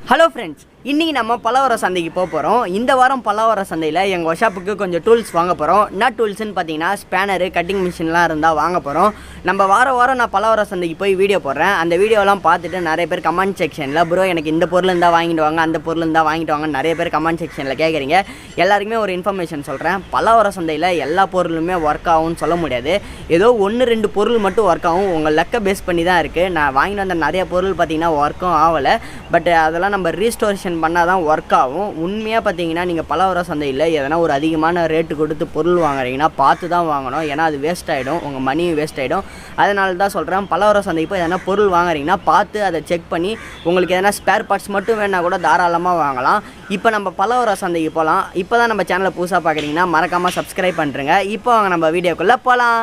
Hello friends, இன்றைக்கி நம்ம பலவர சந்தைக்கு போக போகிறோம். இந்த வாரம் பலவர சந்தையில் எங்கள் ஒர்க்ஷாப்புக்கு கொஞ்சம் டூல்ஸ் வாங்க போகிறோம். என்ன டூல்ஸ்ன்னு பார்த்தீங்கன்னா ஸ்பேனரு, கட்டிங் மிஷின்லாம் இருந்தால் வாங்க போகிறோம். நம்ம வாரம் நான் பலவர சந்தைக்கு போய் வீடியோ போடுறேன். அந்த வீடியோலாம் பார்த்துட்டு நிறைய பேர் கமெண்ட் செக்ஷனில் ப்ரோ எனக்கு இந்த பொருள் இருந்தால் வாங்கிட்டு வாங்க, அந்த பொருள் இருந்தால் வாங்கிட்டு வாங்க நிறைய பேர் கமெண்ட் செக்ஷனில் கேட்குறீங்க. எல்லாருக்குமே ஒரு இன்ஃபர்மேஷன் சொல்கிறேன். பலவர சந்தையில் எல்லா பொருளுமே ஒர்க் ஆகும்னு சொல்ல முடியாது. ஏதோ 1-2 பொருள் மட்டும் ஒர்க் ஆகும். உங்கள் லக்கை பேஸ் பண்ணி தான் இருக்குது. நான் வாங்கிட்டு வந்த நிறைய பொருள் பார்த்திங்கன்னா ஒர்க்கும் ஆகலை. பட் அதெல்லாம் நம்ம ரீஸ்டோரேஷன் பண்ணால் தான் ஒர்க் ஆகும். உண்மையாக பார்த்தீங்கன்னா நீங்கள் பலவர சந்தையில் எதனா ஒரு அதிகமான ரேட்டு கொடுத்து பொருள் வாங்குறீங்கன்னா பார்த்து தான் வாங்கணும். ஏன்னா அது வேஸ்ட் ஆகிடும், உங்கள் மணியும் வேஸ்ட் ஆகிடும். அதனால தான் சொல்கிறேன், பலவர சந்தைக்கு போய் எதனா பொருள் வாங்குறீங்கன்னா பார்த்து அதை செக் பண்ணி உங்களுக்கு எதனா ஸ்பேர் பார்ட்ஸ் மட்டும் வேணால் கூட தாராளமாக வாங்கலாம். இப்போ நம்ம பலவர சந்தைக்கு போகலாம். இப்போ தான் நம்ம சேனலை புதுசாக பார்க்குறீங்கன்னா மறக்காமல் சப்ஸ்கிரைப் பண்ணுறேங்க. இப்போ வாங்க நம்ம வீடியோக்குள்ளே போகலாம்.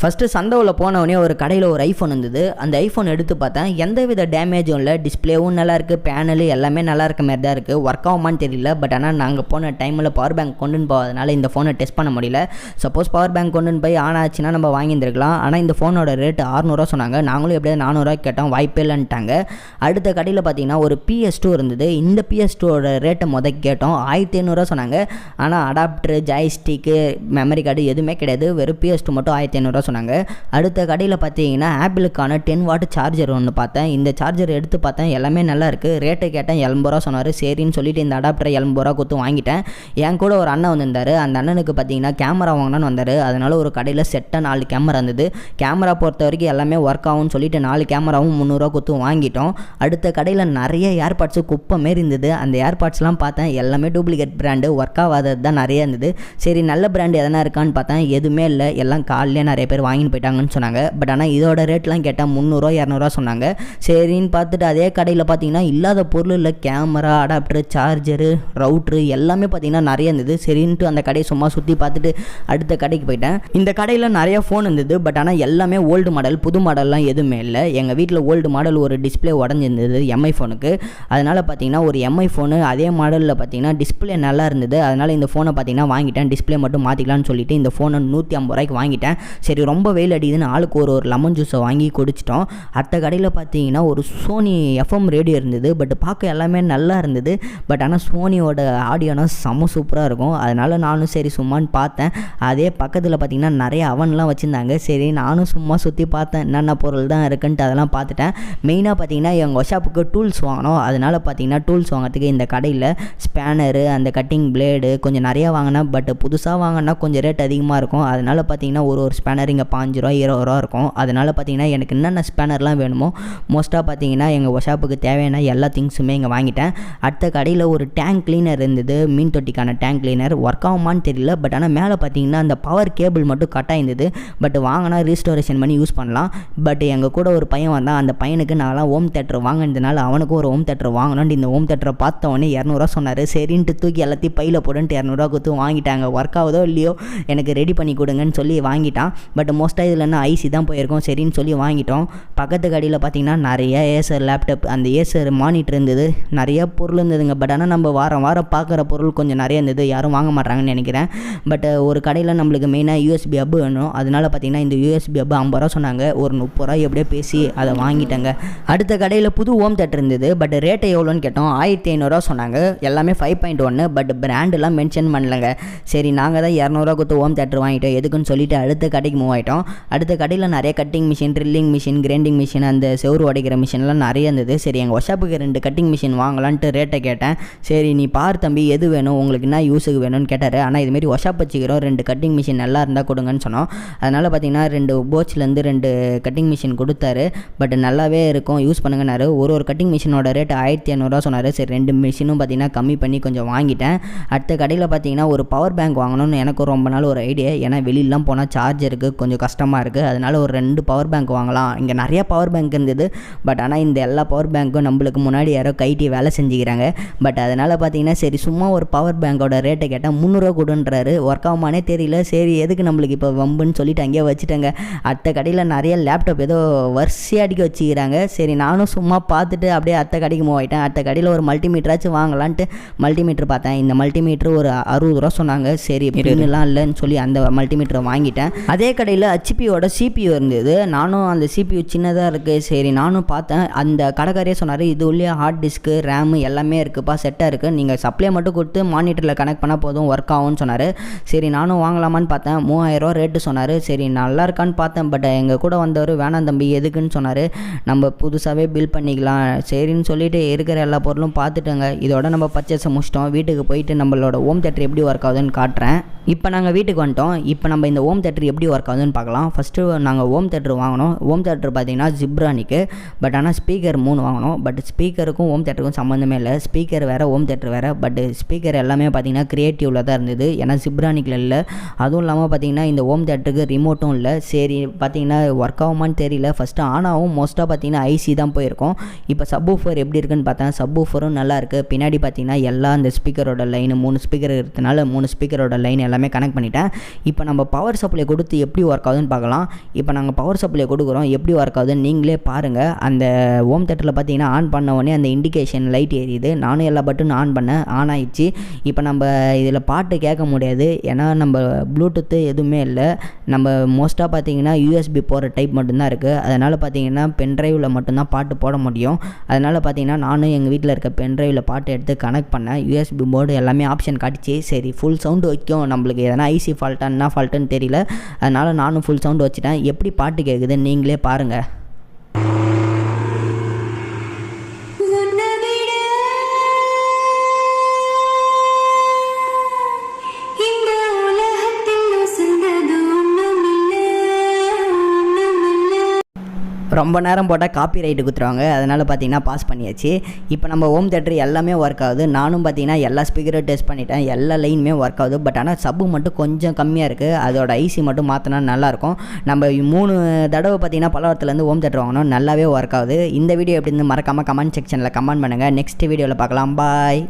ஃபஸ்ட்டு சந்தையில் போனவொடனே ஒரு கடையில் ஒரு ஐஃபோன் இருந்தது. அந்த ஐஃபோன் எடுத்து பார்த்தேன். எந்தவித டேமேஜும் இல்லை. டிஸ்பிளேவும் நல்லாயிருக்கு, பேனலு எல்லாமே நல்லா இருக்க மாதிரி தான் இருக்குது. ஒர்க் ஆகுமான்னு தெரியல. பட் ஆனால் நாங்கள் போன டைமில் பவர் பேங்க் கொண்டுன்னு போகாதனால இந்த ஃபோனை டெஸ்ட் பண்ண முடியல. சப்போஸ் பவர் பேங்க் கொண்டுன்னு போய் ஆன் ஆச்சுன்னா நம்ம வாங்கியிருந்துருக்கலாம். ஆனால் இந்த ஃபோனோட ரேட்டு 600 சொன்னாங்க. நாங்களும் எப்படியாவது 400 கேட்டோம், வாய்ப்பே இல்லைன்ட்டாங்க. அடுத்த கடையில் பார்த்தீங்கன்னா ஒரு PS2 இருந்தது. இந்த PS2ஓட ரேட்டை கேட்டோம், 1500 சொன்னாங்க. ஆனால் அடாப்டரு, ஜாய்ஸ்டிக்கு, மெமரி கார்டு எதுவுமே கிடையாது. வெறும் PS2 மட்டும் 1500 சொன்னாங்க. அடுத்த கடையில் பார்த்தீங்கன்னா ஆப்பிளுக்கான 10 வாட் சார்ஜர் ஒன்று பார்த்தேன். இந்த சார்ஜர் எடுத்து பார்த்தேன், எல்லாமே நல்லா இருக்குது. ரேட்டை கேட்டேன், 70 சொன்னார். சரின்னு சொல்லிட்டு இந்த அடாப்டரை 70 கொடுத்து வாங்கிட்டேன். என் கூட ஒரு அண்ணன் வந்திருந்தார். அந்த அண்ணனுக்கு பார்த்தீங்கன்னா கேமரா வாங்கணும்னு வந்தார். அதனால் ஒரு கடையில் செட்டாக 4 கேமரா இருந்தது. கேமரா பொறுத்த வரைக்கும் எல்லாமே ஒர்க் ஆகும்னு சொல்லிட்டு 4 கேமராவும் 300 கொடுத்து வாங்கிட்டோம். அடுத்த கடையில் நிறைய ஏர்பாட்ஸு குப்பை மாரி இருந்தது. அந்த ஏர்பாட்ஸ்லாம் பார்த்தேன், எல்லாமே டூப்ளிகேட் பிராண்டு, ஒர்க் ஆகாதது தான் நிறைய இருந்தது. சரி நல்ல பிராண்டு எதனா இருக்கான்னு பார்த்தேன், எதுவுமே இல்லை. எல்லாம் காலையிலே நிறைய பேர் வாங்கிட்டு போயிட்டாங்கன்னு சொன்னாங்க. பட் ஆனால் இதோட ரேட்லாம் கேட்டால் 300-200 சொன்னாங்க. சரின்னு பார்த்துட்டு அதே கடையில் பார்த்தீங்கன்னா இல்லாத பொருள் இல்லை. கேமரா, அடாப்டரு, சார்ஜரு, ரவுட்ரு எல்லாமே பார்த்தீங்கன்னா நிறைய இருந்தது. சரின்ட்டு அந்த கடையை சும்மா சுற்றி பார்த்துட்டு அடுத்த கடைக்கு போயிட்டேன். இந்த கடையில் நிறைய ஃபோன் இருந்தது. பட் ஆனால் எல்லாமே ஓல்டு மாடல், புது மாடல்லாம் எதுவுமே இல்லை. எங்கள் வீட்டில் ஓல்டு மாடல் ஒரு டிஸ்பிளே உடஞ்சிருந்தது எம்ஐ ஃபோனுக்கு. அதனால் பார்த்தீங்கன்னா ஒரு எம்ஐ ஃபோனு அதே மாடலில் பார்த்தீங்கன்னா டிஸ்பிளே நல்லா இருந்தது. அதனால் இந்த ஃபோனை பார்த்தீங்கன்னா வாங்கிட்டேன். டிஸ்பிளே மட்டும் மாற்றிக்கலான்னு சொல்லிட்டு இந்த ஃபோனை 150 வாங்கிட்டேன். சரி ரொம்ப வெயில் அடிக்குதுன்னு ஆளுக்கு ஒரு லெமன் ஜூஸை வாங்கி குடிச்சிட்டோம். அடுத்த கடையில் பார்த்தீங்கன்னா ஒரு சோனி FM ரேடியோ இருந்தது. பட் பார்க்க எல்லாமே நல்லா இருந்தது. பட் ஆனால் சோனியோட ஆடியோனா செம்ம சூப்பராக இருக்கும். அதனால் நானும் சரி சும்மான்னு பார்த்தேன். அதே பக்கத்தில் பார்த்தீங்கன்னா நிறைய அவன்லாம் வச்சுருந்தாங்க. சரி நானும் சும்மா சுற்றி பார்த்தேன், என்னென்ன பொருள் தான் இருக்குன்ட்டு அதெல்லாம் பார்த்துட்டேன். மெயினாக பார்த்தீங்கன்னா எங்கள் ஒர்க்ஷாப்புக்கு டூல்ஸ் வாங்கினோம். அதனால் பார்த்தீங்கன்னா டூல்ஸ் வாங்கிறதுக்கு இந்த கடையில் ஸ்பேனரு, அந்த கட்டிங் பிளேடு கொஞ்சம் நிறையா வாங்கினேன். பட் புதுசாக வாங்கினா கொஞ்சம் ரேட் அதிகமாக இருக்கும். அதனால் பார்த்தீங்கன்னா ஒரு ஸ்பேனர் இங்கே 5 ரூபா 20 ரூபா இருக்கும். அதனால் பார்த்தீங்கன்னா எனக்கு என்னென்ன ஸ்பேனர்லாம் வேணுமோ மோஸ்ட்டாக பார்த்தீங்கன்னா எங்கள் ஒர்க்ஷாப்புக்கு தேவையான எல்லா திங்ஸுமே இங்கே வாங்கிட்டேன். அடுத்த கடையில் ஒரு டேங்க் கிளீனர் இருந்தது. மீன் தொட்டிக்கான டேங்க் கிளீனர் ஒர்க் ஆகுமான்னு தெரியல. பட் ஆனால் மேலே பார்த்தீங்கன்னா அந்த பவர் கேபிள் மட்டும் கட்டாக இருந்தது. பட் வாங்கினா ரீஸ்டோரேஷன் பண்ணி யூஸ் பண்ணலாம். பட் எங்கள் கூட ஒரு பையன் வந்தான். அந்த பையனுக்கு நான்லாம் ஹோம் தேட்டர் வாங்கினதுனால அவனுக்கும் ஒரு ஹோம் தேட்டர் வாங்கணும்னு இந்த ஹோம் தேட்டரை பார்த்தவொடனே 200 சொன்னார். சரின்ட்டு தூக்கி எல்லாத்தையும் பையில் போட்டுன்ட்டு 200 கொடுத்து வாங்கிட்டாங்க. ஒர்க் ஆகுதோ இல்லையோ எனக்கு ரெடி பண்ணி கொடுங்கன்னு சொல்லி வாங்கிட்டான். பட் மோஸ்ட்டாக இதில் என்ன ஐசி தான் போயிருக்கோம். சரின்னு சொல்லி வாங்கிட்டோம். பக்கத்து கடையில் பார்த்தீங்கன்னா நிறைய ஏசர் லேப்டாப், அந்த ஏசர் மானிட்டர் இருந்தது. நிறைய பொருள் இருந்ததுங்க. பட் ஆனால் நம்ம வாரம் பார்க்குற பொருள் கொஞ்சம் நிறைய இருந்தது. யாரும் வாங்க மாட்டாங்கன்னு நினைக்கிறேன். பட் ஒரு கடையில் நம்மளுக்கு மெயினாக USB ஹப் வேணும். அதனால் பார்த்தீங்கன்னா இந்த USB ஹப் 50 ரூபா சொன்னாங்க. ஒரு 30 ரூபா எப்படியோ பேசி அதை வாங்கிட்டாங்க. அடுத்த கடையில் புது ஹோம் தேட்டர் இருந்தது. பட் ரேட்டை எவ்வளோன்னு கேட்டோம், 1500 சொன்னாங்க. எல்லாமே 5.1. பட் பிராண்டெல்லாம் மென்ஷன் பண்ணலங்க. சரி நாங்கள் தான் 200 கொடுத்து ஹோம் தேட்டர் வாங்கிட்டோம். எதுக்குன்னு சொல்லிட்டு அடுத்த கடைக்கு மூவ் ஆகிட்டோம். அடுத்த கடையில் நிறைய cutting machine, drilling machine, grinding machine, அந்த செவுறு உடைக்கிற மிஷின்லாம் நிறைய இருந்தது. சரி எங்கள் ஒர்க்ஷாப்புக்கு 2 கட்டிங் மிஷின் வாங்கலான்ட்டு ரேட்டை கேட்டேன். சரி நீ பார் தம்பி எது வேணும், உங்களுக்கு என்ன யூஸுக்கு வேணும்னு கேட்டார். ஆனால் இதுமாரி ஒர்க்ஷாப் வச்சுக்கிறோம், 2 கட்டிங் மிஷின் நல்லா இருந்தால் கொடுங்கன்னு சொன்னோம். அதனால் பார்த்தீங்கன்னா 2 போட்ஸ்லேருந்து 2 கட்டிங் மிஷின் கொடுத்தாரு. பட் நல்லாவே இருக்கும், யூஸ் பண்ணுங்கன்னாரு. ஒரு கட்டிங் மிஷினோட ரேட் 1500 சொன்னார். சரி 2 மிஷினும் பார்த்தீங்கன்னா கம்மி பண்ணி கொஞ்சம் வாங்கிட்டேன். அடுத்த கடையில் பார்த்தீங்கன்னா ஒரு பவர் பேங்க் வாங்கணும்னு எனக்கு ரொம்ப நாள் ஒரு ஐடியா. ஏன்னா வெளியிலாம் போனால் சார்ஜருக்கு கொஞ்சம் கஷ்டமாக இருக்குது. அதனால் ஒரு 2 பவர் பேங்க் வாங்கலாம். இங்கே நிறையா பவர் பேங்க் இருந்தது. பட் ஆனால் இந்த எல்லா பவர் பேங்க்கும் நம்மளுக்கு முன்னாடி யாரோ கைட்டி வேலை செஞ்சுக்கிறாங்க. பட் அதனால் பார்த்தீங்கன்னா சரி சும்மா ஒரு பவர் பேங்கோட ரேட்டை கேட்டால் 300 கொடுன்றாரு. ஒர்க் ஆகுமானே தெரியல. சரி எதுக்கு நம்மளுக்கு இப்போ வம்புன்னு சொல்லிட்டு அங்கேயே வச்சுட்டாங்க. அடுத்த கடையில் நிறைய லேப்டாப் ஏதோ வரிசையாக அடிக்க வச்சுக்கிறாங்க. சரி நானும் சும்மா பார்த்துட்டு அப்படியே அடுத்த கடைக்கு மூவ் ஆகிட்டேன். அடுத்த கடையில் ஒரு மல்டிமீட்டராச்சும் வாங்கலான்ட்டு மல்டிமீட்டர் பார்த்தேன். இந்த மல்டிமீட்டர் ஒரு 60 ரூபா சொன்னாங்க. சரி பின்னுலாம் இல்லைன்னு சொல்லி அந்த மல்டிமீட்டரை வாங்கிட்டேன். அதே கடையில் கையில் ஹெச்பியோட CPU இருந்தது. நானும் அந்த CPU சின்னதாக இருக்குது, சரி நானும் பார்த்தேன். அந்த கடைக்காரே சொன்னார், இது உள்ளே ஹார்ட் டிஸ்க்கு ரேமு எல்லாமே இருக்குப்பா, செட்டாக இருக்குது, நீங்கள் சப்ளை மட்டும் கொடுத்து மானிட்டரில் கனெக்ட் பண்ணால் போதும், ஒர்க் ஆகும்னு சொன்னார். சரி நானும் வாங்கலாமான்னு பார்த்தேன். 3000 ரேட்டு சொன்னார். சரி நல்லா இருக்கான்னு பார்த்தேன். பட் எங்கள் கூட வந்தவர் வேணாம் தம்பி எதுக்குன்னு சொன்னார். நம்ம புதுசாகவே பில் பண்ணிக்கலாம் சரின்னு சொல்லிட்டு இருக்கிற எல்லா பொருளும் பார்த்துட்டோங்க. இதோட நம்ம பர்ச்சேஸை முடிச்சிட்டோம். வீட்டுக்கு போயிட்டு நம்மளோட ஹோம் தேட்டர் எப்படி ஒர்க் ஆகுதுன்னு காட்டுறேன். இப்போ நாங்கள் வீட்டுக்கு வந்துட்டோம். இப்போ நம்ம இந்த ஹோம் தேட்டர் எப்படி ஒர்க் ஆகுதுன்னு பார்க்கலாம். ஃபஸ்ட்டு நாங்கள் ஹோம் தேட்டர் வாங்கினோம். ஹோம் தேட்டர் பார்த்தீங்கன்னா ஜிப்ரானிக்கு, பட் ஆனால் ஸ்பீக்கர் 3 வாங்கினோம். பட் ஸ்பீக்கருக்கும் ஹோம் தேட்டருக்கும் சம்மந்தமே இல்லை. ஸ்பீக்கர் வேறு ஹோம் தேட்டர் வேறு. பட் ஸ்பீக்கர் எல்லாமே பார்த்தீங்கன்னா க்ரியேட்டிவில் தான் இருந்தது, ஏன்னா ஜிப்ரானிக்கில் இல்லை. அதுவும் இல்லாமல் பார்த்தீங்கன்னா இந்த ஹோம் தேட்டருக்கு ரிமோட்டும் இல்லை. சரி பார்த்தீங்கன்னா ஒர்க் ஆகுமான்னு தெரியல. ஃபஸ்ட்டு ஆன் ஆகும், மோஸ்ட்டாக பார்த்தீங்கன்னா ஐசி தான் போயிருக்கும். இப்போ சப்வூஃபர் எப்படி இருக்குன்னு பார்த்தேன். சப்வூஃபரும் நல்லாயிருக்கு. பின்னாடி பார்த்தீங்கன்னா எல்லா அந்த ஸ்பீக்கரோட லைன் 3 ஸ்பீக்கர் இருக்கிறதுனால 3 ஸ்பீக்கரோட லைன் எல்லாமே கனெக்ட் பண்ணிட்டேன். இப்போ நம்ம பவர் சப்ளை கொடுத்து எப்படி ஒர்க் ஆகுதுன்னு பார்க்கலாம். இப்போ நாங்கள் பவர் சப்ளை கொடுக்குறோம், எப்படி ஒர்க் ஆகுதுன்னு நீங்களே பாருங்கள். அந்த ஹோம் தேட்டரில் பார்த்தீங்கன்னா ஆன் பண்ண உடனே அந்த இண்டிகேஷன் லைட் எரியுது. நானும் எல்லா பட்டனும் ஆன் பண்ணேன், ஆன் ஆயிடுச்சு. இப்போ நம்ம இதில் பாட்டு கேட்க முடியாது, ஏன்னா நம்ம ப்ளூடூத்து எதுவுமே இல்லை. நம்ம மோஸ்ட்டாக பார்த்தீங்கன்னா USB போகிற டைப் மட்டும்தான் இருக்குது. அதனால் பார்த்தீங்கன்னா பென்ட்ரைவில் மட்டும்தான் பாட்டு போட முடியும். அதனால் பார்த்தீங்கன்னா நானும் எங்கள் வீட்டில் இருக்க பென்ட்ரைவில் பாட்டு எடுத்து கனெக்ட் பண்ணேன். USB போர்டு எல்லாமே ஆப்ஷன் காட்டிச்சு. சரி ஃபுல் சவுண்டு வைக்கும், நம்மளுக்கு எதனா ஐசி ஃபால்ட்டாக என்ன ஃபால்ட்டுன்னு தெரியல. அதனால் நானும் ஃபுல் சவுண்டு வச்சுட்டேன். எப்படி பாட்டு கேட்குதுன்னு நீங்களே பாருங்கள். ரொம்ப நேரம் போட்டால் காப்பி ரைட்டு கொடுத்துருவாங்க, அதனால் பார்த்தீங்கன்னா பாஸ் பண்ணியாச்சு. இப்போ நம்ம ஹோம் தேட்டர் எல்லாமே ஒர்க் ஆகுது. நானும் பார்த்தீங்கன்னா எல்லா ஸ்பீக்கரும் டெஸ்ட் பண்ணிட்டேன், எல்லா லைனுமே ஒர்க் ஆகுது. பட் ஆனால் சப்பு மட்டும் கொஞ்சம் கம்மியாக இருக்குது, அதோட ஐசி மட்டும் மாற்றினா நல்லாயிருக்கும். நம்ம 3 தடவை பார்த்தீங்கன்னா பலவரத்துலேருந்து ஹோம் தேட்டர் வாங்கினோம், நல்லாவே ஒர்க் ஆகுது. இந்த வீடியோ எப்படி இருந்து மறக்காமல் கமெண்ட் செக்ஷனில் கமெண்ட் பண்ணுங்கள். நெக்ஸ்ட் வீடியோவில் பார்க்கலாம். பாய்.